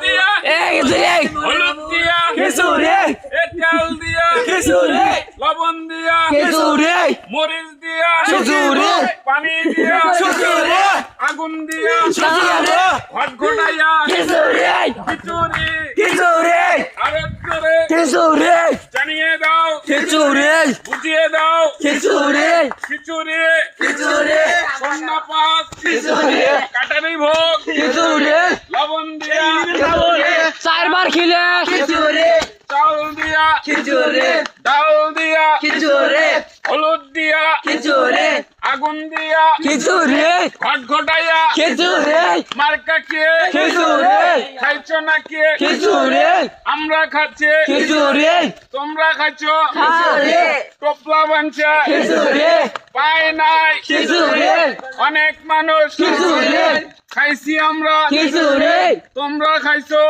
দিয়া হলুদ দিয়া চাল দিয়া লবণ দিয়া মরিচ দিয়া পানি দিয়া আগুন দিয়া ভাত ঘটাইয়া খিচুড়ি আরেক করে জানিয়ে দাও বুঝিয়ে দাও খিচুড়ি সন্না পাত কাটারি ভোগ লবণ দিয়া চারবার খিলে চাল দিয়া ডাল দিয়া হলুদ দিয়া আগুন দিয়া ঘট ঘটাইয়া মার্কা কে খাইছ না কে আমরা খাচ্ছি তোমরা খাচ্ছ টোপলা বানছে পায় নাই অনেক মানুষ খাইছি আমরা তোমরা খাইছো